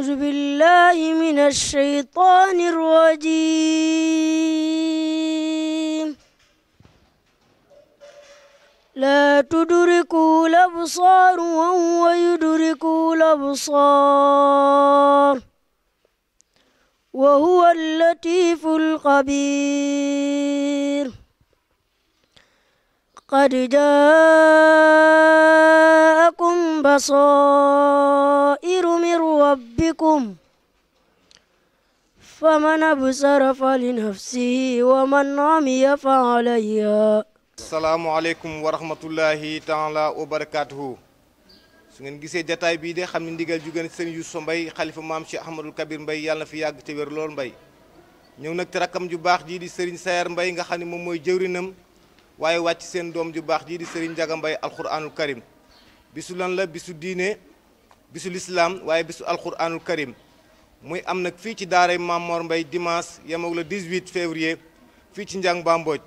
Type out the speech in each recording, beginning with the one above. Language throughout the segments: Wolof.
أعوذ بالله من الشيطان الرجيم لا تدركوا الأبصار وهو يدرك الأبصار وهو اللطيف الخبير قد جاءكم بصائر من ربكم فمن أبصر فلنفسه ومن عمي فعليها. asalaamaaleykum wa rahmatullahi taala wa barakaatuhu. su ngeen gisee jataay bii de xam ne ndigal ju gën sëñ Youssou Mbaye xalifa maam Cheikh Ahmadul Kabir Mbaye yàlla na fi yàgg te wér lool Mbaye ñëw nag te rakkam ju baax jii di Serigne Sayar Mbaye nga xam ne moom mooy jëwrinam waaye wàcc seen doom ju baax jii di Serigne Ndiaga Mbaye alquranul karim bisu lan la bisu diine bisu lislaam waaye bisu alquranul karim muy am nag fii ci daaray Maam Mor Mbaye dimanche yemoog le 18 février fii ci Njang Ba Mbodj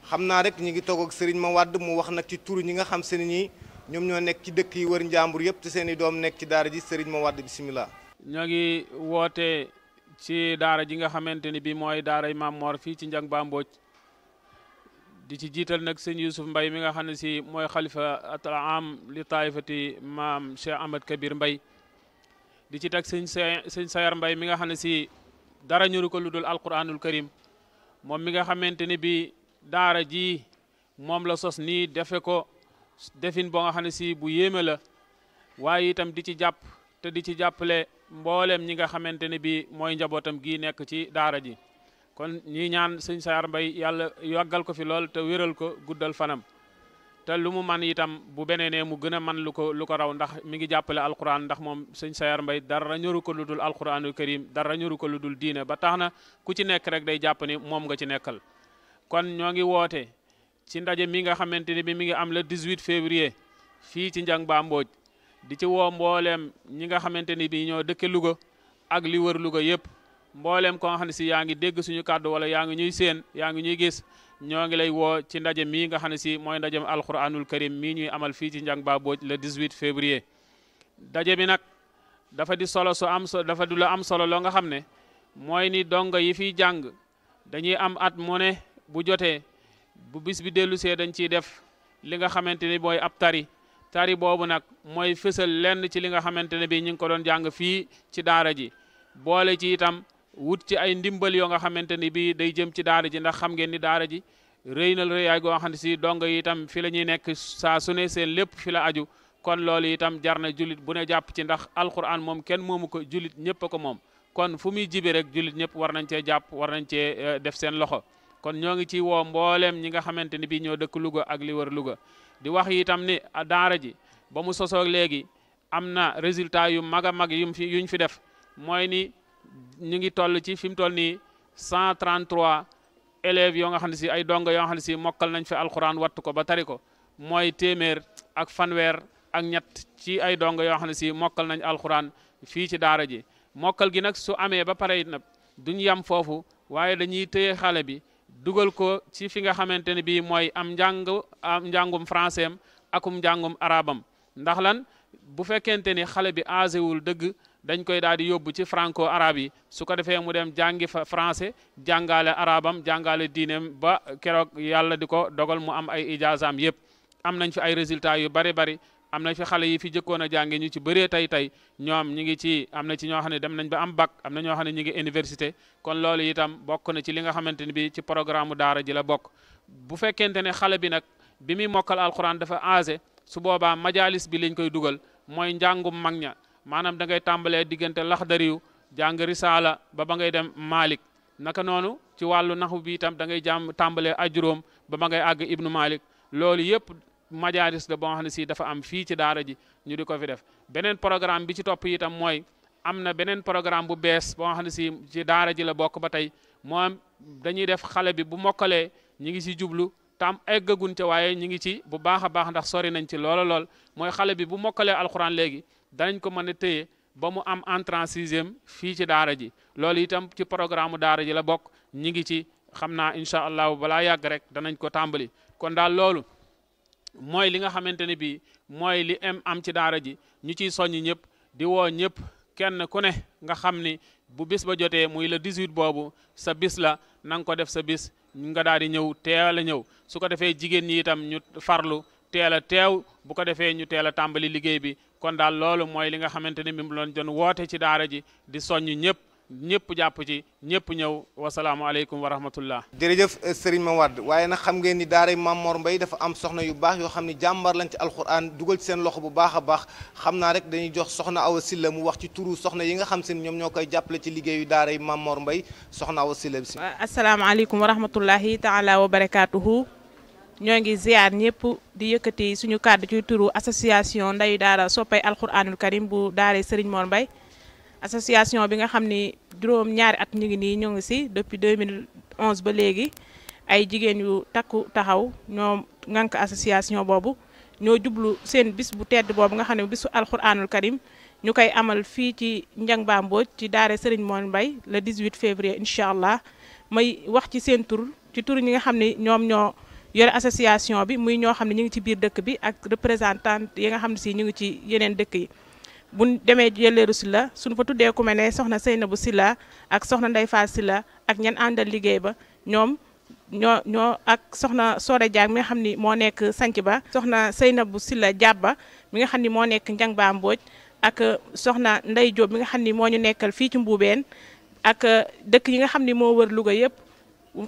xam naa rek ñi ngi toog ak Serigne Ma Wade mu wax nag ci turu ñi nga xam seen ñi ñoom ñoo nekk ci dëkk yi wër njàmbur yëpp te seen i doom nekk ci daara ji Serigne Ma Wade bisimilah. ñoo ngi woote ci daara ji nga xamante ni bi mooy daaray Maam Mor fii ci Njang Ba Mbodj di ci jiital nag sëñ Youssouf Mbaye mi nga xam ne si mooy xalifa atal am li taifati maam Cheikh Ahmad Kabir Mbaye di ci teg sëñ Sayar Mbaye mi nga xam ne si dara ñuru ko lu dul alquranul karim moom mi nga xamante ni bi daara ji moom la sos nii defe ko defin boo nga xam ne si bu yéeme la waaye itam di ci jàpp te di ci jàppale mboolem ñi nga xamante ne bi mooy njabootam gii nekk ci daara ji kon ñi ñaan sëñ Sayar Mbaye yàlla yàggal ko fi lool te wéral ko guddal fanam te lu mu man itam bu beneenee mu gën a man lu ko raw ndax mi ngi jàppale alquran ndax moom sëñ Sayar Mbaye dara ñoru ko lu dul alquranul karim dara ñoru ko lu dul diine ba tax na ku ci nekk rek day jàpp ni moom nga ci nekkal kon ñoo ngi woote ci ndaje mi nga xamante ni bi mi ngi am le 18 février fii ci Njang Ba Mbodj di ci woo mbooleem ñi nga xamante ni bi ñoo dëkke Louga ak li wër Louga yëpp mbooleem ko nga xam ne si yaa ngi dégg suñu kàddu wala yaa ngi ñuy seen yaa ngi ñuy gis ñoo ngi lay woo ci ndaje mii nga xam ne si mooy ndajem alquranul karim mii ñuy amal fii ci Njang Ba Mbodj le 18 février ndaje bi nag dafa di solo dafa du la am solo loo nga xam ne mooy ni donga yi fiy jàng dañuy am at mu ne bu jotee bu bis bi dellu see dañ ciy def li nga xamante ni mooy ab tari boobu nag mooy fësal lenn ci li nga xamante ne bi ñu ngi ko doon jàng fii ci daara ji boole ci itam wut ci ay ndimbal yoo nga xamante ni bi day jëm ci daara ji ndax xam ngeen ni daara ji rëy na rëyaay goo xam ne si dong yi itam fi la ñuy nekk saa su ne seen lépp fi la aju kon loolu itam jar na jullit bu ne jàpp ci ndax alquran moom kenn moomu ko jullit ñëpp a ko moom kon fu muy jibe rek jullit ñëpp war nañ cee jàpp war nañ cee def seen loxo kon ñoo ngi ci woo mbooleem ñi nga xamante ni bii ñoo dëkk Louga ak li wër Louga di wax itam ni daara ji ba mu sosoo léegi am na résultat yu mag a mag yuñ fi def mooy ni ñu ngi toll ci fi mu toll nii 133 élèves yoo nga xam ne si ay dongo yoo nga xam ne si mokkal nañ fi alquran wattu ko ba tari ko mooy téeméer ak fanweer ak ñett ci ay dongo yoo xam ne si mokkal nañ alquran fii ci daara ji mokkal gi nag su amee ba pare it nag duñ yam foofu waaye dañuy téye xale bi dugal ko ci fi nga xamante ne bii mooy am njàngum français am akum njàngum arabam ndax lan bu fekkente ni xale bi âgé wul dëgg dañ koy daal di yóbbu ci franco arabe yi su ko defee mu dem jàngi fa français jàngale arabam jàngale diineem ba keroog yàlla di ko dogal mu am ay ijaazaam yëpp am nañ fi ay résultats yu bari bari am nañ fi xale yi fi jëkkoon a jànge ñu ci bëree tey ñoom ñi ngi ci am na ci ñoo xam ne dem nañ ba am bac am na ñoo xam ne ñu ngi université kon loolu itam bokk na ci li nga xamante ni bi ci programme daara ji la bokk bu fekkente ne xale bi nag bi muy mokkal alxuraan dafa âgé su boobaa majalis bi lañ koy dugal mooy njàngum mag ña maanaam da ngay tàmbalee diggante laxdariyu jàng risaala ba ngay dem Malik naka noonu ci wàllu naxu bi itam da ngay tàmbalee ajuróom ba ngay àgg Ibnu Malik loolu yëpp majalis la boo xam ne si dafa am fii ci daara ji ñu di ko fi def beneen programme bi ci topp itam mooy am na beneen programme bu bees boo xam ne si ci daara ji la bokk ba tey moom dañuy def xale bi bu mokkalee ñi ngi ci jublu tam eggagun ca waaye ñi ngi ci bu baax a baax ndax sori nañ ci lool mooy xale bi bu mokkalee alxuraan léegi danañ ko mën a téye ba mu am entrée en sixième fii ci daara ji loolu itam ci programme daara ji la bokk ñi ngi ci xam naa incha allahu balaa yàgg rek danañ ko tàmbali kon daal loolu mooy li nga xamante ne bii mooy li am ci daara ji ñu ciy soññ ñëpp di woo ñëpp kenn ku ne nga xam ni bu bis ba jotee muy le 18 boobu sa bis la na nga ko def sa bis nga daal di ñëw teel a ñëw su ko defee jigéen ñi itam ñu farlu teel a teew bu ko defee ñu teel a tàmbali liggéey bi kon daal loolu mooy li nga xamante ni mi mu doon jon woote ci daara ji di soññ ñëpp jàpp ci ñëpp ñëw wasalaamaaleykum wa rahmatullah. jërëjëf Serigne Mame Wade waaye nag xam ngeen ni daara Mame Mor Mbaye dafa am soxna yu baax yoo xam ni jàmbar lañ ci alquran dugal ci seen loxo bu baax a baax xam naa rek dañuy jox soxna Awa Sylla mu wax ci turu soxna yi nga xam seen ñoom ñoo koy jàppale ci liggéeyu daara Mame Mor Mbaye soxna Awa Sylla bi. asalaamaaleykum wa rahmatullahi taala wa barakaatuhu. ñoo ngi ziar ñëpp di yëkkati suñu kàddu ci turu association ndayu daara soppay alquranul karim bu daara Serigne Mor Mbaye association bi nga xam ni juróom ñaari at ñu ngi nii ñoo ngi si depuis 2011 ba léegi ay jigéen yu takku taxaw ñoo ngànk association boobu ñoo jublu seen bis bu tedd boobu nga xam ne bisu alquranul karim ñu koy amal fii ci Njang Ba Mbodj ci daara Serigne Mor Mbaye le 18 février incha allah may wax ci seen tur ci tur ñi nga xam ne ñoom ñoo yore association bi muy ñoo xam ne ñu ngi ci biir dëkk bi ak représentant yi nga xam ne si ñu ngi ci yeneen dëkk yi bu demee Yelleeru Sylla suñu fa tuddee ku mel ne soxna Seynabou Sylla ak soxna Ndeye Fall Sylla ak ñan àndal liggéey ba ñoom ñoo ak soxna Soore Diak mi nga xam ni moo nekk sanc ba soxna Seynabou Sylla Jabba mi nga xam ni moo nekk Njang Ba Mbodj ak soxna Ndey Diop mi nga xam ni moo ñu nekkal fii ci Mbuubeen ak dëkk yi nga xam ni moo wër Louga yëpp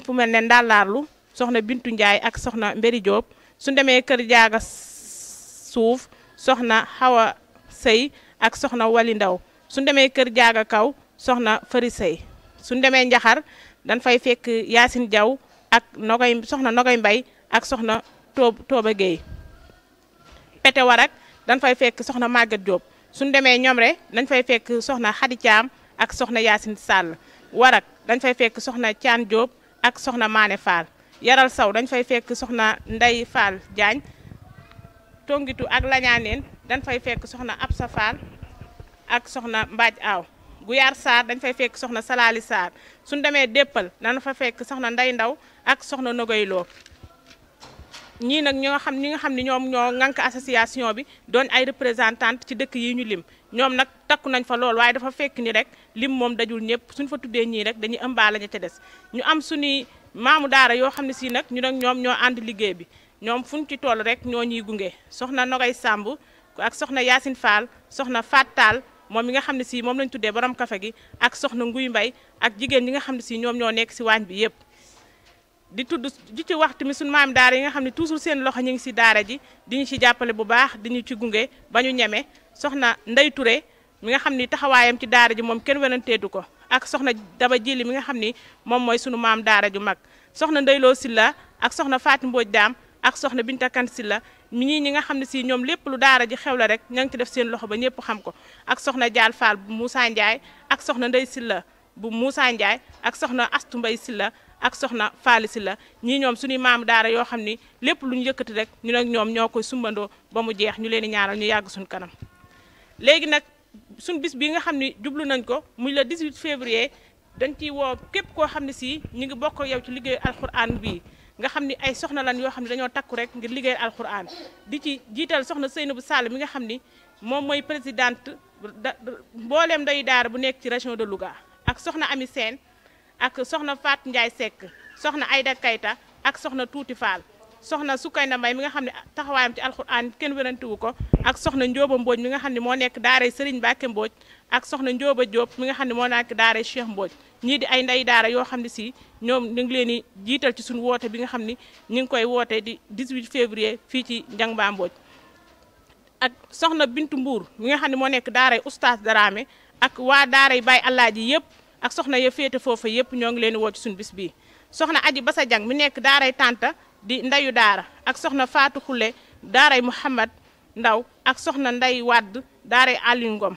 fu mel ne Ndàllaarlu soxna Bintu Ndiaye ak soxna Mbéri Diop su demee kër jaaga suuf soxna Xawa Sey ak soxna Wali Ndaw su demee kër jaaga kaw soxna Fari Sey su demee Njaxar dañ fay fekk Yaasin Jaw ak soxna Nogay Mbay ak soxna Tooba Gueye Pete Warak dañ fay fekk soxna Maguette Diop su demee Ñomre dañ fay fekk soxna Xadi Caam ak soxna Yaasin Sall Warak dañ fay fekk soxna Caan Diop ak soxna Maane Fall Yaral Saw dañ fay fekk soxna Ndey Fall Diagne Tongitu ak Lañaaneen dañ fay fekk soxna Absa Fall ak soxna Mbaaj Aaw Guyaar Sarr dañ fay fekk soxna Salaali Sarr suñ demee Déppal dañ fa fekk soxna Ndey Ndaw ak soxna Nogoy Loo ñii nag ñi nga xam ni ñoom ñoo ŋànk association bi doon ay représentante ci dëkk yi ñu lim ñoom nag takku nañ fa lool waaye dafa fekk ni rek lim moom dajul ñëpp suñ fa tuddee ñii rek dañuy ëmbaale ña ca des ñu am suñuy maamu daara yoo xam ne si nag ñu nag ñoom ñoo ànd liggéey bi ñoom fuñ ci toll rek ñoo ñuy gunge soxna Nogay Samb ak soxna Yacine Fall soxna Fatal moom mi nga xam ne si moom lañ tuddee borom kafe gi ak soxna Nguy Mbay ak jigéen ñi nga xam ne si ñoom ñoo nekk si waañ bi yëpp di ci wax tamit suñu maam daara yi nga xam ne toujours seen loxo ñu ngi si daara ji di ñu ci jàppale bu baax di ñu ci gunge ba ñu ñeme soxna Ndey Touré mi nga xam ni taxawaayam ci daara ji moom kenn wenanteedu ko ak soxna Daba Jili mi nga xam ni moom mooy sunu maam daara ju mag soxna Ndeyloo Sylla ak soxna Faati Mbooj Daam ak soxna Binta Kan Sylla ñi nga xam ne si ñoom lépp lu daara ji xew la rek ña ngi ci def seen loxo ba ñëpp xam ko ak soxna Jaal Fall bu Moussa Ndiaye ak soxna Ndey Sylla bu Moussa Ndiaye ak soxna Astu Mbay Sylla ak soxna Faali Sylla ñii ñoom suñuy maam daara yoo xam ni lépp lu ñu yëkkati rek ñu nag ñoom ñoo koy sumbandoo ba mu jeex ñu leen di ñaanal ñu yàgg suñu kanam léegi nag suñ bis bii nga xam ni jublu nañ ko muy le 18 février dañ ciy woo képp koo xam ne si ñu ngi bokk yow ci liggéeyu alxuraan bii nga xam ni ay soxna lan yoo xam ne dañoo takku rek ngir liggéeyal alxuraan di ci jiital soxna Seynabou Sall mi nga xam ni moom mooy présidente mbooleem ndeyu daara bu nekk ci région de Louga ak soxna Ami Sène ak soxna Faat Ndiaye Seck soxna Ayda Kayta ak soxna Tuuti Fall soxna Sukayna Mbay mi nga xam ne taxawaayam ci alxuraan kenn wérantewu ko ak soxna Njóoba Mbooj mi nga xam ne moo nekk daaray Sëriñ Mbàkke Mbooj ak soxna Njóoba Jóob mi nga xam ne moo nekk daaray Cheikh Mbooj ñii di ay ndey daara yoo xam ne si ñoom ñu ngi leen di jiital ci suñu woote bi nga xam ni ñu ngi koy woote di 18 février fii ci Njang Ba Mbooj ak soxna Bintu Mbuur mi nga xam ne moo nekk daaray Oustaz Daraame ak waa daaray Baay Alaaji yëpp ak soxna ya féete foofa yëpp ñoo ngi leen di woo ci suñu bis bii soxna Aji Basa Jang mi nekk daaray Tanta di ndeyu daara ak soxna Faatu Xulle daaray Mouhamad Ndaw ak soxna Ndey Wadd daaray Aliou Ngom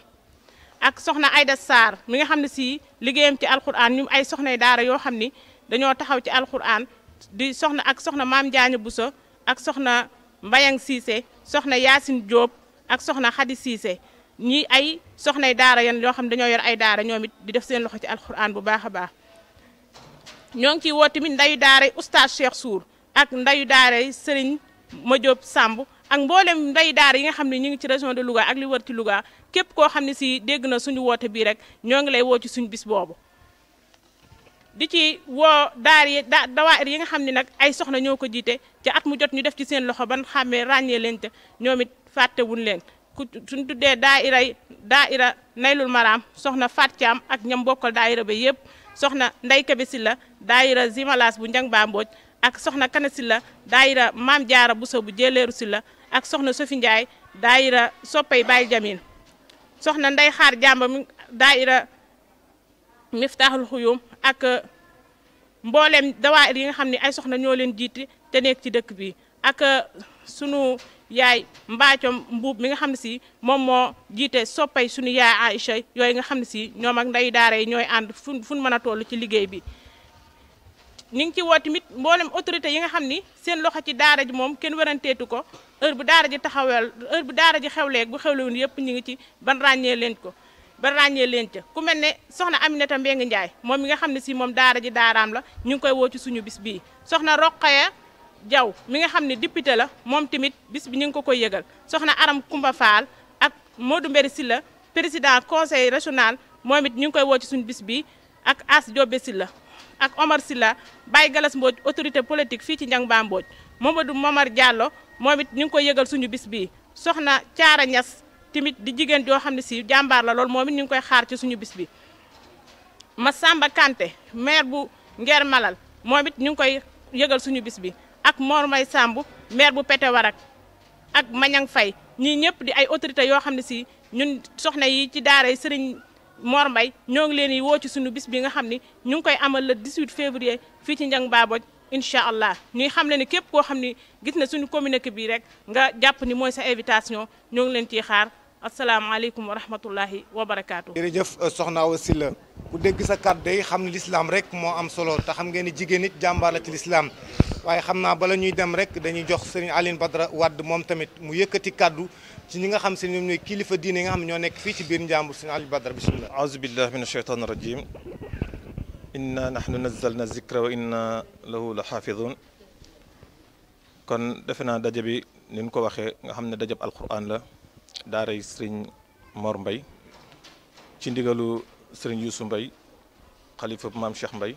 ak soxna Ayda Sarr mi nga xam ne si liggéeyam ci alxuraan ñu ay soxnay daara yoo xam ni dañoo taxaw ci alxuraan di soxna ak soxna Maam Jaaña Buso ak soxna Mbayang Siise soxna Yaasin Jóob ak soxna Xadi Siise ñii ay soxnay daara yan yoo xam ne dañoo yor ay daara ñoom it di def seen loxo ci alxuraan bu baax a baax ñoo ngi ciy woo tamit ndeyu daaray Oustaz Cheikh Sour ak ndeyu daaray Sëriñ Madiop Samb ak mboolem nday daara yi nga xam ne ñu ngi ci région de Louga ak li wër ci Louga képp koo xam ne si dégg na suñu woote bii rek ñoo ngi lay woo ci suñu bis boobu. di ci woo dawaayir yi nga xam ne nag ay soxna ñoo ko jiite ci at mu jot ñu def ci seen loxo ban xàmmee ràññee leen te ñoom it fàttewuñ leen ku suñ tuddee daaira Naylul Maram soxna Fat Thiam ak ñam bokkal daaira ba yëpp soxna Ndey Kebe Silla daaira Zimalas bu Njang Ba Mbooj ak soxna Kana Silla daaira Maam Jaara Buso bu Jéeleeru Silla ak soxna Sofi Ndiaye daaira Soppay Baay Jamin soxna Ndey Xaar Jàmba mi daaira Miftaaxul Xuyum ak mboolem dawaayir yi nga xam ne ay soxna ñoo leen jiite te nekk ci dëkk bi ak sunu yaay Mbaacom Mbuub mi nga xam ne si moom moo jiite soppay sunu yaay Aïcha yooyu nga xam ne si ñoom ak nday daara yi ñooy ànd fu mën a toll ci liggéey bi. ñu ngi ci woo tamit mboolem autorité yi nga xam ni seen loxo ci daara ji moom kenn waranteetu ko heure bu daara ji taxawal heure bu daara ji xewleeg bu xewlewun yëpp ñu ngi ci ban ràññee leen ca ku mel ne soxna Aminata Mbengue Ndiaye moom mi nga xam ne si moom daara ji daaraam la ñu ngi koy woo ci suñu bis bii soxna Roqaya Jaw mi nga xam ne député la moom tamit bis bi ñu ngi ko koy yëgal soxna Aram Kumba Fall ak Modou Mbéri Silla président conseil régional moom it ñu ngi koy woo ci suñu bis bi ak As Diobé Silla ak Omar Silla Baye Galas Mbodj autorité politique fii ci Njang Ba Mbodj Mamadou Momar Diallo moom it ñu ngi koy yëgal suñu bis bii soxna Caara Ñas tamit di jigéen joo xam ne si jàmbaar la lool moom it ñu ngi koy xaar ci suñu bis bi Massamba Kanté maire bu Ngeer Malal moom it ñu ngi koy yëgal suñu bis bi ak Mor May Samb maire bu Pete Warak ak Mañang Fay ñii ñëpp di ay autorité yoo xam ne si ñun soxna yi ci daara yi Sëriñ Mor Mbay ñoo ngi leen di woo ci suñu bis bi nga xam ni ñu ngi koy amal le 18 février fii ci Njang Ba Mbodj incha allah ñuy xam le ni képp koo xam ni gis na suñu communiqué bi rek nga jàpp ni mooy sa invitation ñoo ngi leen ciy xaar asalaamaaleykum wa rahmatullahi wa barakaatu. jërëjëf soxna Awa Sylla ku dégg sa kàddu day xam ne lislaam rek moo am solo te xam ngeen ni jigéen it jàmbaar la ci lislaam waaye xam naa bala ñuy dem rek dañuy jox sëriñ Aline Badara Wade moom tamit mu yëkkati kàddu ci ñi nga xam si ñoom ñooy kilifa diine yi nga xam ne ñoo nekk fii ci biir Njàmbur sëriñ Aline Badara bismillah. aouzu billahi min ashaytan rajim inna nahnu nazzalna zikra wa inna lahu la xaafidun kon defe naa daje bi ni ñu ko waxee nga xam ne dajab alquran la daaray sëriñ Mor Mbay ci ndigalu sëriñ Youssou Mbay xalifa maam Cheikh Mbay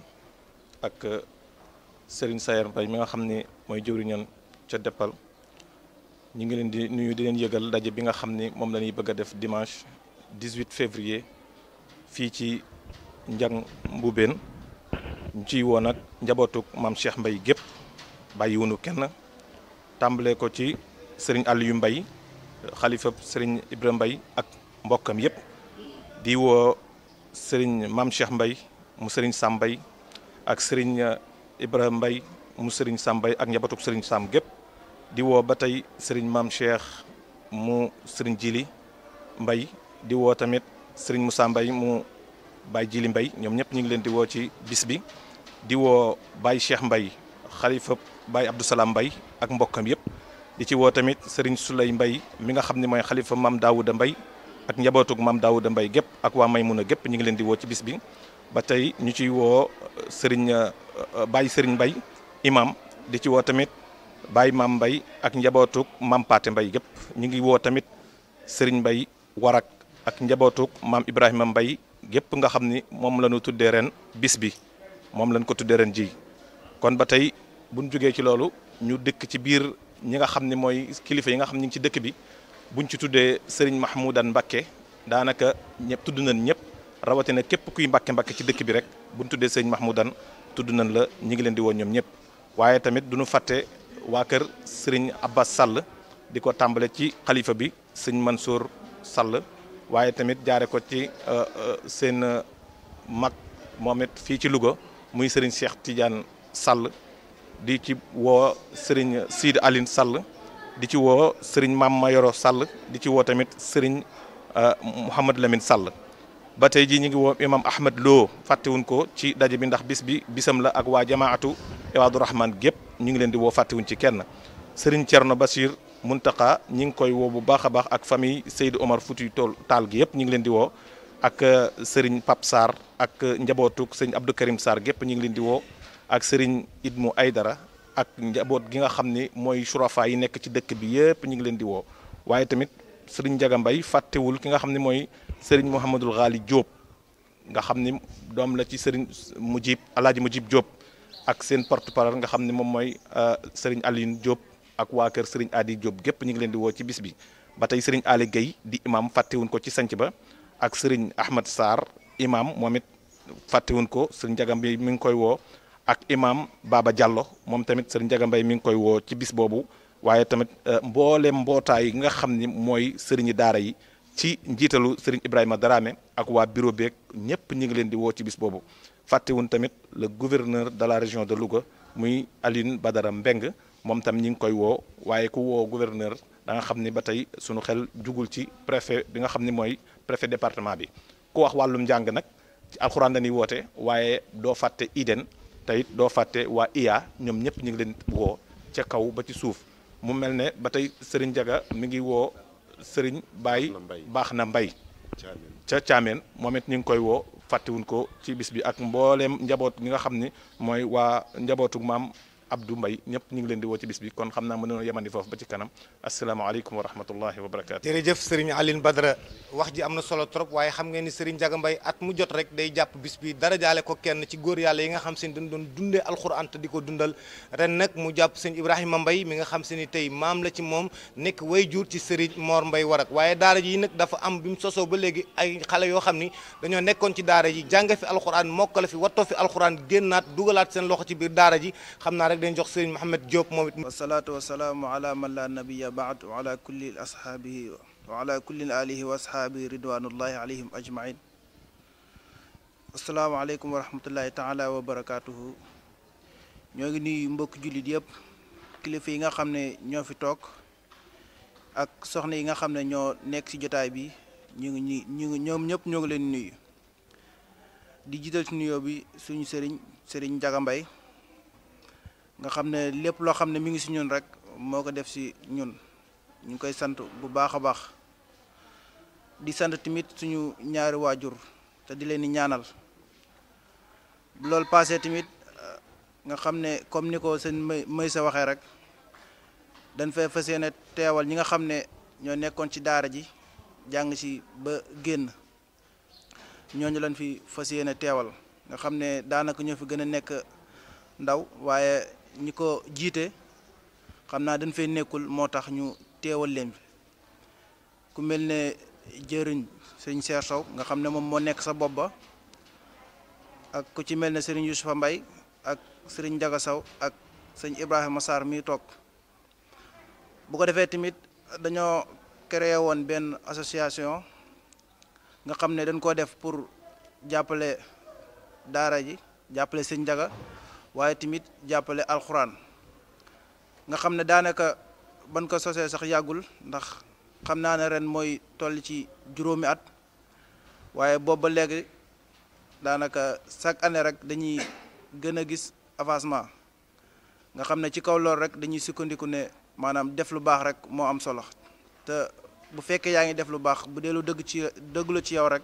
ak sëriñ Sayer Mbay mi nga xam ne mooy jëwriñan ca Deppal ñu ngi leen di nuyu di leen yëgal daje bi nga xam ni moom la ñuy bëgg a def dimanche 18 février fii ci Njang Mbuubeen ñu ciy woo nag njabootuk maam Cheikh Mbay gépp bàyyiwunu kenn tàmbalee ko ci sëriñ Aliou Mbay xalifa sëriñ Ibrahima Mbay ak mbokkam yëpp di woo sëriñ maam Cheikh Mbay mu sëriñ Sam Mbay ak sëriñ Ibrahima Mbay mu sëriñ Sam Mbay ak njabootuk sëriñ Sam gépp di woo ba tey sëriñ maam Cheikh mu sëriñ Jili Mbay di woo tamit sëriñ Moussa Mbay mu Baye Jili Mbay ñoom ñëpp ñu ngi leen di woo ci bis bi di woo Baye Cheikh Mbay xalifa Baye Abdou Salam Mbay ak mbokkam yëpp di ci woo tamit Serigne Souley Mbay mi nga xam ne mooy xalifa Maam Daouda Mbay ak njabootug Maam Daouda Mbay gépp ak waa Maymuna gépp ñu ngi leen di woo ci bis bi ba tey ñu ciy woo Serigne Baye Serigne Mbay imam di ci woo tamit Baye Maam Mbay ak njabootug Maam Paate Mbay gépp ñu ngi woo tamit Serigne Mbay Warak ak njabootug Maam Ibrahima Mbay gépp nga xam ni moom la ñu tuddee ren bis bi moom lañ ko tuddee ren ji kon ba tey buñ jógee ci loolu ñu dëkk ci biir ñi nga xam ne mooy kilifa yi nga xam ne ñu ngi ci dëkk bi buñ ci tuddee Serigne Mahmoudan Mbakke daanaka ñëpp tudd nañ ñëpp rawatina képp kuy Mbakke ci dëkk bi rek buñ tuddee Serigne Mahmoudan tudd nañ la ñi ngi leen di woon ñoom ñëpp waaye tamit duñu fàtte waa kër Serigne Abbas Sall di ko tàmbale ci xalifa bi Serigne Mansour Sall waaye tamit jaare ko ci seen mag moom it fii ci Louga muy Serigne Cheikh Tidiane Sall di ci woo Serigne Sidi Aline Sall di ci woo Serigne Mame Mayoro Sall di ci woo tamit Serigne Mouhamad Lamine Sall ba tey jii ñu ngi woo imam Ahmed Lo fàttewuñ ko ci daje bi ndax bisam la ak waa jamaatu Ibaadu Rahman gépp ñu ngi leen di woo fàttewuñ ci kenn Serigne Thierno Bachir Muntaka ñi ngi koy woo bu baax a baax ak famille Seydou Omar Fouti Taal gi yëpp ñu ngi leen di woo ak Serigne Pape Sarr ak njabootuk sëñ Abdou Karim Sarr gépp ñu ngi leen di woo ak Serigne Idmu Aydara ak njaboot gi nga xam ni mooy surafa yi nekk ci dëkk bi yëpp ñu ngi leen di woo waaye tamit Serigne Ndiaga Mbaye fàttewul ki nga xam ne mooy Serigne Mouhamadul Ghali Diop nga xam ni doom la ci Serigne Alaaji Mujib Diop ak seen porte-parole nga xam ne moom mooy Serigne Alioune Diop ak waa kër Serigne Adi Diop gépp ñu ngi leen di woo ci bis bi ba tey Serigne Ali Gueye di imam fàttewuñ ko ci sanc ba ak Serigne Ahmad Sarr imam moom it fàttewuñ ko Serigne Ndiaga Mbaye mi ngi koy woo ak imam Baba Diallo moom tamit Serigne Ndiaga Mbaye mi ngi koy woo ci bis boobu waaye tamit mboolem mbootaay yi nga xam ni mooy sëriñi daara yi ci njiitalu Serigne Ibrahima Darame ak waa bureau beeg ñëpp ñu ngi leen di woo ci bis boobu fàttewuñ tamit le gouverneur de la région de Louga muy Alioune Badara Mbeng moom tam ñi ngi koy woo waaye ku woo gouverneur da nga xam ni ba tey sunu xel jugul ci préfet bi nga xam ni mooy préfet département bi ku wax wàllum njàng nag ci alxuraan dañuy woote waaye doo fàtte Iden te it doo fàtte waa IA ñoom ñëpp ñu ngi leen woo ca kaw ba ci suuf mu mel ne ba tey Serigne Ndiaga mi ngi woo Serigne Baye baax na mbay ca Thiamène moom it ñu ngi koy woo fàttewuñ ko ci bis bi ak mbooleem njaboot ñi nga xam ni mooy waa njabootu maam Abdou Mbaye ñëpp ñu ngi leen di woo ci bis bi kon xam naa mën nañoo yemandi foofu ba ci kanam asalaamaaleykum wa rahmatullahi wa barakaatu. jërëjëf Serigne Alioune Badara wax ji am na solo trop waaye xam ngeen ni Serigne Ndiaga Mbaye at mu jot rek day jàpp bis bi dara jaale ko kenn ci góor yàlla yi nga xam se ni dañ doon dundee alxuraan te di ko dundal ren nag mu jàpp sëñ Ibrahima Mbaye mi nga xam se ni tey maam la ci moom nekk way jur ci Serigne Mor Mbaye Warak waaye daara ji nag dafa am bi mu sosoo ba léegi ay xale yoo xam ni dañoo nekkoon ci daara ji jànge fi alxuraan mokkale fi wattoo fi alxuraan génnaat dugalaat seen loxo ci biir daara ji xam naa rek dañ jox Serigne Mohamed Diop moom it. wasalaatu wasalaamu ala man la nabiya baad wa ala kulli ashaabihi wa ala kulli alihi wa ashaabihi ridwanullahi alayhim ajmain asalaamaaleykum wa rahmatullahi taala wa barakaatuhu. ñoo ngi nuyu mbokk jullit yëpp kilifa yi nga xam ne ñoo fi toog ak soxna yi nga xam ne ñoo nekk ci jotaay bi ñoom ñëpp ñoo ngi leen nuyu di jiital ci nuyoo bi suñu Serigne Ndiaga Mbaye nga xam ne lépp loo xam ne mi ngi si ñun rek moo ko def si ñun ñu ngi koy sant bu baax a baax di sant tamit suñu ñaari waajur te di leen di ñaanal loolu passé tamit nga xam ne comme ni ko seen may sa waxee rek dañ fay fas yéene teewal ñi nga xam ne ñoo nekkoon ci daara ji jàng si ba génn ñooñu lañ fi fas yéene teewal nga xam ne daanaka ñoo fi gën a nekk ndaw waaye ñi ko jiite xam naa dañ fay nekkul moo tax ñu teewal leen fi ku mel ne jëriñ sëñ Cheikh Sow nga xam ne moom moo nekk sa bopp ba ak ku ci mel ne sëriñ Youssoufa Mbaye ak sëriñ Ndiaga Sow ak sëñ Ibrahima Sarr mi toog bu ko defee tamit dañoo créé woon benn association nga xam ne dañ koo def pour jàppale daara ji jàppale sëñ Ndiaga waaye tamit jàppale alxuraan nga xam ne daanaka ban ko sosee sax yàggul ndax xam naa ne ren mooy toll ci juróomi at waaye boobu ba léegi daanaka chaque année rek dañuy gën a gis avancement nga xam ne ci kaw loolu rek dañuy sukkandiku ne maanaam def lu baax rek moo am solo te bu fekkee yaa ngi def lu baax bu dee lu dëgg la ci yow rek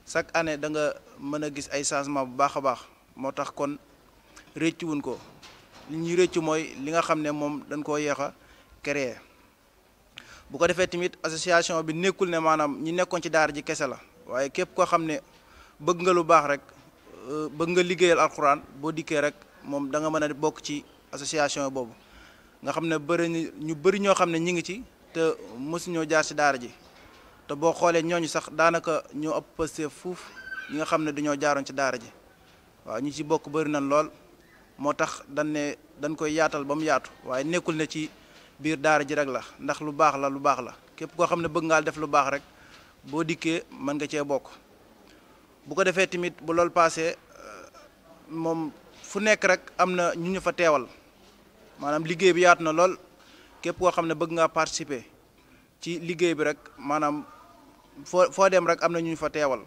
chaque année da nga mën a gis ay changement bu baax a baax moo tax kon réccu wuñ ko li ñuy réccu mooy li nga xam ne moom dañ koo yéex a créer bu ko defee tamit association bi nekkul ne maanaam ñi nekkoon ci daara ji kese la waaye képp koo xam ne bëgg nga lu baax rek bëgg nga liggéeyal alxuraan boo dikkee rek moom da nga mën a bokk ci association boobu nga xam ne ñu bëri ñoo xam ne ñi ngi ci te mësuñoo jaar ci daara ji te boo xoolee ñooñu sax daanaka ñoo ëpp Pastef fuuf ñi nga xam ne dañoo jaaroon ci daara ji waaw ñi ci bokk bëri nañ lool moo tax dañ koy yaatal ba mu yaatu waaye nekkul ne ci biir daara ji rek la ndax lu baax la képp koo xam ne bëgg ngaa def lu baax rek boo dikkee mën nga cee bokk bu ko defee tamit bu loolu passé moom fu nekk rek am na ñu fa teewal maanaam liggéey bi yaatu na lool képp koo xam ne bëgg ngaa participer ci liggéey bi rek maanaam foo dem rek am na ñu fa teewal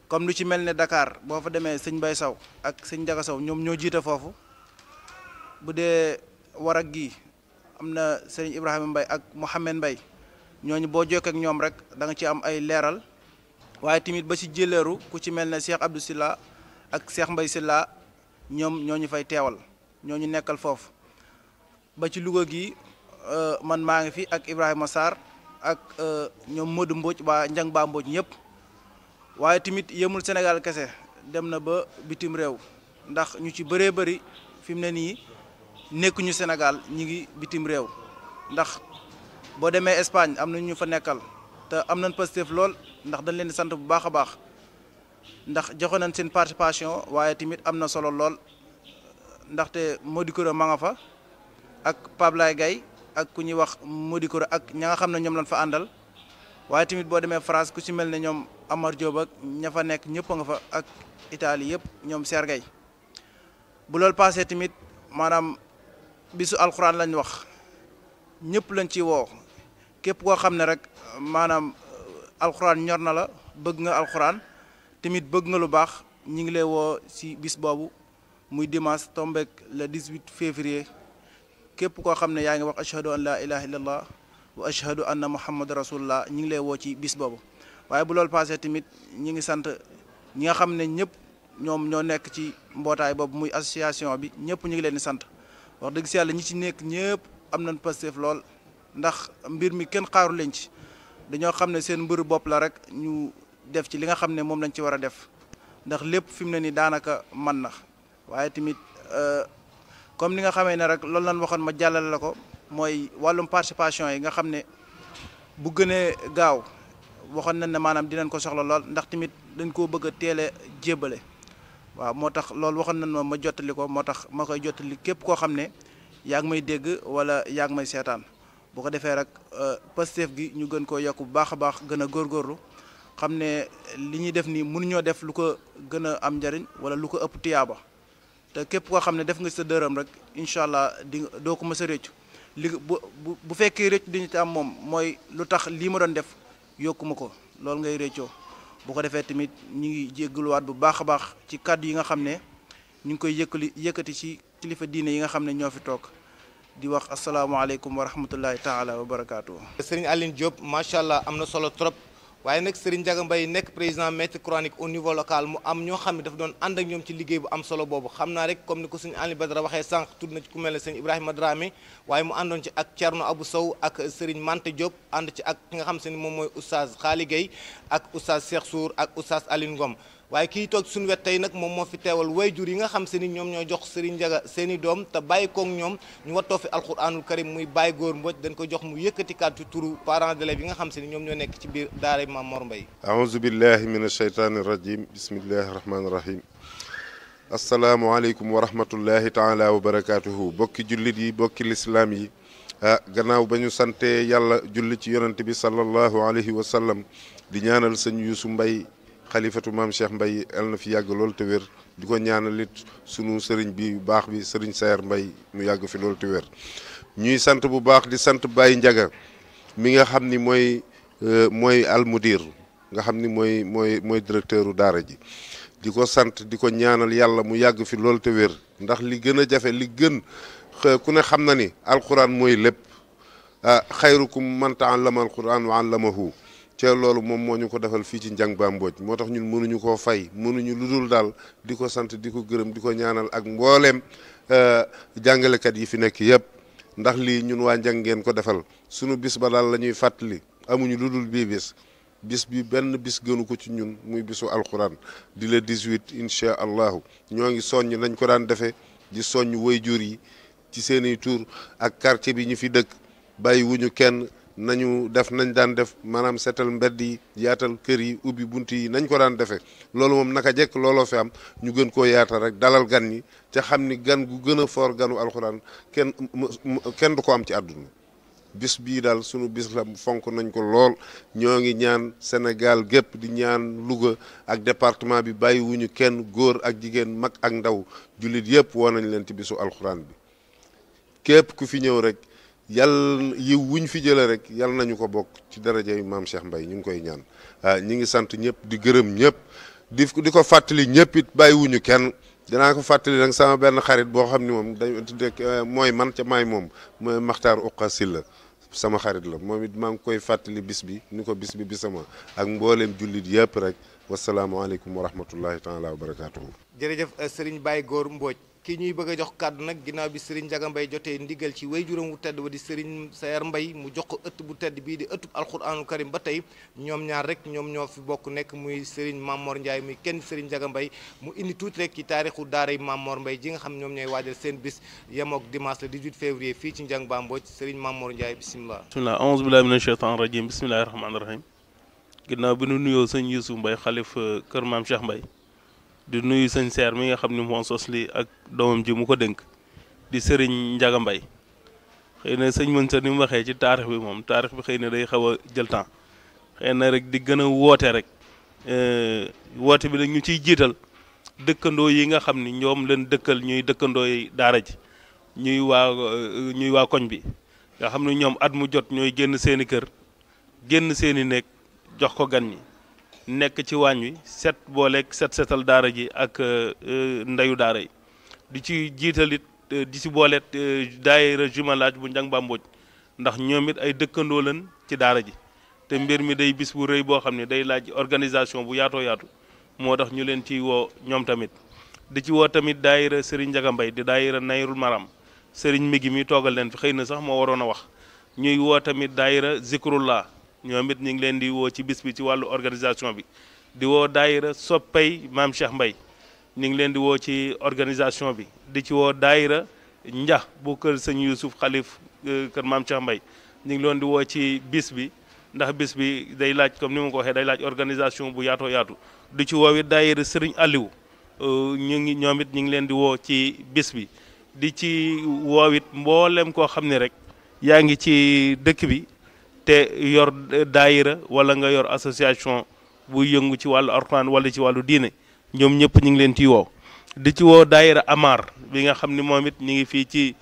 comme lu ci mel ne Dakar boo fa demee sëñ Bay Saw ak sëñ Ndiaga Saw ñoom ñoo jiite foofu bu dee Warak gi am na sëñ Ibrahima Mbaye ak Mouhamed Mbaye ñooñu boo jokkee ak ñoom rek da nga ci am ay leeral waaye tamit ba ci jëleeru ku ci mel ne Cheikh Abdou Silla ak Cheikh Mbaye Silla ñoom ñoo ñu fay teewal ñoo ñu nekkal foofu ba ci Louga gi man maa ngi fi ak Ibrahima Sarr ak ñoom Modou Mbodj waa Njang Ba Mbodj ñëpp waaye tamit yemul Sénégal kese dem na ba bitim réew ndax ñu ci bëree bëri fi mu ne nii nekkuñu Sénégal ñi ngi bitim réew ndax boo demee Espagne am na ñu fa nekkal te am nañ Pastef lool ndax dañ leen di sant bu baax a baax ndax joxe nañ seen participation waaye tamit am na solo lool ndaxte Modikoro ma nga fa ak Pablay Gaye ak ku ñuy wax Modikoro ak ña nga xam ne ñoom lañ fa àndal waaye tamit boo demee France ku ci mel ne ñoom Amar Diop ak ña fa nekk ñëpp nga fa ak Italie yëpp ñoom Sergey bu loolu passé tamit maanaam bisu alxuraan lañ wax ñëpp lañ ci woo képp koo xam ne rek maanaam alxuraan ñor na la bëgg nga alxuraan tamit bëgg nga lu baax ñi ngi lay woo ci bis boobu muy dimanche tombeek le 18 février képp koo xam ne yaa ngi wax ashhadu an la ilaha illallah wa ashhadu anna muhammad rasulullah ñi ngi lay woo ci bis boobu waaye bu loolu passé tamit ñi ngi sant ñi nga xam ne ñëpp ñoom ñoo nekk ci mbootaay boobu muy association bi ñëpp ñu ngi leen di sant wax dëgg si yàlla ñi ci nekk ñëpp am nañ Pastef lool ndax mbir mi kenn xaaru leen ci dañoo xam ne seen mbëru bopp la rek ñu def ci li nga xam ne moom lañ ci war a def ndax lépp fi mu ne nii daanaka man na waaye tamit comme ni nga xamee ne rek loolu lañ waxoon ma jàllale la ko mooy wàllum participation yi nga xam ne bu gënee gaaw waxoon nañ ne maanaam dinañ ko soxla lool ndax tamit dañ koo bëgg a teel a jébbale waaw moo tax loolu waxoon nañ ma jottali ko moo tax ma koy jottali képp koo xam ne yaa ngi may dégg wala yaa ngi may seetaan bu ko defee rek Pastef gi ñu gën koo yokk bu baax a baax gën a góorgóorlu xam ne li ñuy def nii mënuñoo def lu ko gën a am njariñ wala lu ko ëpp tiyaaba te képp koo xam ne def nga sa dërëm rek incha allah di doo ko mës a réccu li bu fekkee réccu di ñu ci am moom mooy lu tax lii ma doon def yokkuma ko loolu ngay réccoo bu ko defee tamit ñu ngi jéggaluwaat bu baax a baax ci kàddu yi nga xam ne ñu ngi koy yëkkati ci kilifa diine yi nga xam ne ñoo fi toog di wax asalaamaaleykum wa rahmatullahi taala wa barakaatu. Serigne Aline Diop macha allah am na solo trop waaye nag Serigne Ndiaga Mbaye nekk président maître coranique au niveau local mu am ñoo xam ne dafa doon ànd ak ñoom ci liggéey bu am solo boobu xam naa rek comme ni ko Serigne Aliou Badara waxee sànq tudd na ci ku mel ne Serigne Ibrahima Dramé waaye mu àndoon ci ak Thierno Abou Sow ak Serigne Mante Diop ànd ci ak ki nga xam se ni moom mooy oustaz Khali Gueye ak oustaz Cheikh Sour ak oustaz Aline Ngom waaye kii toog suñu wet tey nag moom moo fi teewal wayjur yi nga xam se ni ñoom ñoo jox Serigne Ndiaga seen i doom te bàyyi koog ñoom ñu wattoo fi alquranul karim muy Baye Góor Mbodj dañ ko jox mu yëkkati kàddu ci turu parents d'élèves yi nga xam se ni ñoom ñoo nekk ci biir daara Mame Mor Mbaye aouzu billahi min asheytaani rajim bismillahi rahmaani rahim asalaamualeykum wa rahmatullahi taala wa barakatuhu bokki jullit yi bokki lislaam yi gannaaw ba ñu sante yàlla julli ci yonante bi sallallahu alayhi wa sallam di ñaanal sëñ Youssou Mbaye xalifatu maam Cheikh Mbaye yal na fi yàgg lool te wér di ko ñaanal it sunu sëriñ bi baax bi sëriñ Sayer Mbaye mu yàgg fi lool te wér ñuy sant bu baax di sant Baye Ndiaga mi nga xam ni mooy almudir nga xam ni mooy directeur u daara ji di ko sant di ko ñaanal yàlla mu yàgg fi lool te wér ndax li gën a jafe li gën ku ne xam na ni alquran mooy lépp xayrukum man taallama alquran wa allamahu ci loolu moom moo ñu ko defal fii ci Njang Ba Mbodj moo tax ñun mënuñu koo fay mënuñu lu dul daal di ko sant di ko gërëm di ko ñaanal ak mbooleem jàngalekat yi fi nekk yëpp ndax lii ñun waa Njang ngeen ko defal sunu bis ba daal la ñuy fàttali amuñu lu dul bii bis bi benn bis gënu ko ci ñun muy bisu alxuraan di le 18 incha allahu ñoo ngi soññ nañ ko daan defee di soññ waajur yi ci seeni tur ak quartier bi ñu fi dëkk bàyyi wuñu kenn nañu def nañ daan def maanaam seetal mbedd yi yaatal kër yi ubbi bunt yi nañ ko daan defee loolu moom naka jekk looloo fi am ñu gën koo yaatal rek dalal gan ñi te xam ni gan gu gën a foor ganu alxuraan kenn du ko am ci àdduna bis bii daal sunu bis la fonk nañ ko lool ñoo ngi ñaan Sénégal gépp di ñaan Louga ak département bi bàyyi wuñu kenn góor ak jigéen mag ak ndaw jullit yëpp woo nañ leen ci bisu alxuraan bi képp ku fi ñëw rek yàlla yiw wuñ fi jëlee rek yàlla nañu ko bokk ci darajay maam Cheikh Mbaye ñu ngi koy ñaan ñi ngi sant ñëpp di gërëm ñëpp di ko fàttali ñëpp it bàyyiwuñu kenn dinaa ko fàttali nag sama benn xarit boo xam ni moom dañ mooy man ca maay moom mooy Maxtaar Uqa Silla sama xarit la moom it maa ngi koy fàttali bis bi ni ko bis bi bisama ak mbooleem jullit yëpp rek wasalaamualeykum wa rahmatullahi taala wa barakatuhu jërëjëf Serigne Baye Góor Mbodj ki ñuy bëgg a jox kàddu nag ginnaaw bi Serigne Ndiaga Mbaye jotee ndigal ci waajuram wu tedd ba di Serigne Sayer Mbaye mu jox ko ëtt bu tedd bii di ëttub alxuraanul karim ba tey ñoom ñaar rek ñoom ñoo fi bokk nekk muy Serigne Mamor Ndiaye muy kenn Serigne Ndiaga Mbaye mu indi tuuti rek ci taarixu daaray Mamor Mbaye ji nga xam ñoom ñooy waajal seen bis yemook dimanche le 18 février fii ci Njang Ba Mbodj Serigne Mamor Ndiaye bisimilah. bisimilah aouzu billahi mina shaytaan rajim bisimilahi rahmaani rahim ginnaaw bi nu nuyoo sëñ Youssouf Mbaye xalif kër maam Cheikh Mbaye di nuyu sëñ Seer mi nga xam ni moo sos li ak doomam ji mu ko dénk di Serigne Ndiaga Mbaye xëy na sëñ Mansour ni mu waxee ci taarix bi moom taarix bi xëy na day xaw a jël temps xëy na rek di gën a woote rek woote bi nag ñu ciy jiital dëkkandoo yi nga xam ni ñoom leen dëkkal ñuy dëkkandoo yi daara ji ñuy waa koñ bi nga xam ne ñoom at mu jot ñooy génn seeni kër génn seeni néeg jox ko gan ñi nekk ci waañ wi set booleeg setal daara ji ak ndeyu daara yi di ci jiitalit di ci booleet daayira jumelage bu Njang Ba Mbodj ndax ñoom it ay dëkkandoo lañ ci daara ji te mbir mi day bis bu rëy boo xam ne day laaj organisation bu yaatoo yaatu moo tax ñu leen ciy woo ñoom tamit di ci woo tamit daayira Serigne Ndiaga Mbaye di daayira Nayrul Maram Serigne Migi mi toogal leen fi xëy na sax moo waroon a wax ñuy woo tamit daayira Zikrullah ñoom it ñu ngi leen di woo ci bis bi ci wàllu organisation bi di woo daayira soppay maam Cheikh Mbaye ñu ngi leen di woo ci organisation bi di ci woo daayira Nja bu kër sëñ Youssouf xalif kër maam Cheikh Mbaye ñu ngi leen di woo ci bis bi ndax bis bi day laaj comme ni ma ko waxee day laaj organisation bu yaatoo yaatu di ci woo it daayira Serigne Aliou ñoom it ñu ngi leen di woo ci bis bi di ci woo it mboolem koo xam ne rek yaa ngi ci dëkk bi te yor daayira wala nga yor association bu yëngu ci wàllu alxuraan wala ci wàllu diine ñoom ñëpp ñu ngi leen ciy woo di ci woo daayira Amar bi nga xam ni moom it ñu ngi fii ci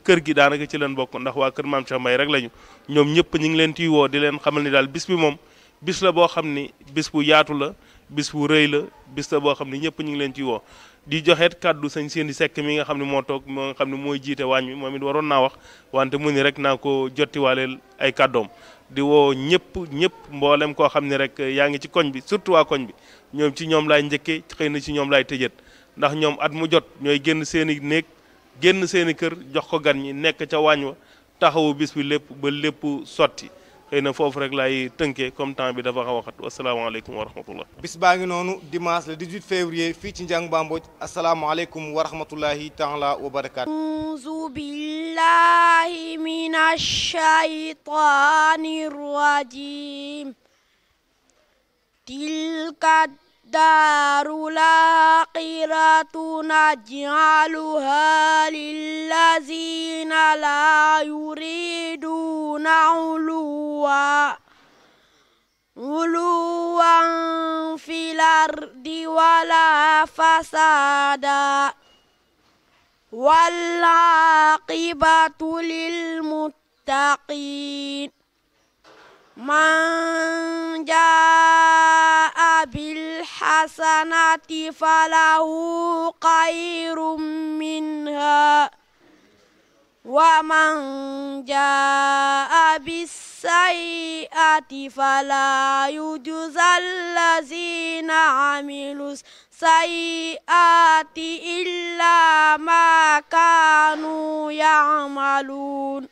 kër gi daanaka ci leen bokk ndax waa kër maam Cheikh Mbaye rek lañu ñoom ñëpp ñu ngi leen ciy woo di leen xamal ni daal bis bi moom bis la boo xam ni bis bu yaatu la bis bu rëy la bis la boo xam ni ñëpp ñu ngi leen ciy woo di joxeet kàddu sëñ Seydi Seck mi nga xam ne moo toog moo nga xam ne mooy jiite waañ wi moom it waroon naa wax wante mu ni rek naa ko jottiwaaleel ay kàddoom di woo ñëpp mboolem koo xam ne rek yaa ngi ci koñ bi surtout waa koñ bi ñoom ci ñoom laay njëkkee xëy na ci ñoom laay tëjët ndax ñoom at mu jot ñooy génn seen i néeg génn seen i kër jox ko gan ñi nekk ca waañ wa taxawu bis bi lépp ba lépp sotti xëy na foofu rek laay tënkee comme temps bi dafa xaw a xat wasalaamaaleykum wa rahmatullah bis baa ngi noonu dimanche le 18 février fii ci Njang Ba Mbodj asalaamaaleykum wa rahmatullahi taala wa barakaatu. auzu billahi minash shaytanir rajim tilka daarul aaxiratu naj'aluha lillazina la yuriduna uluwan fil ardi wala fasada wal aqibatu lil muttaqin man jaa bil hasanati falahu khayrun minha wa man jaa bis sayyi'ati fala yujzal lazina amilus sayyi'ati illa ma kanu ya'malun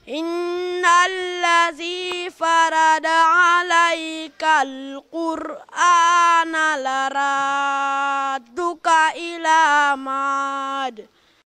innal ladzi farada alaykal qur'ana laradduka ila mad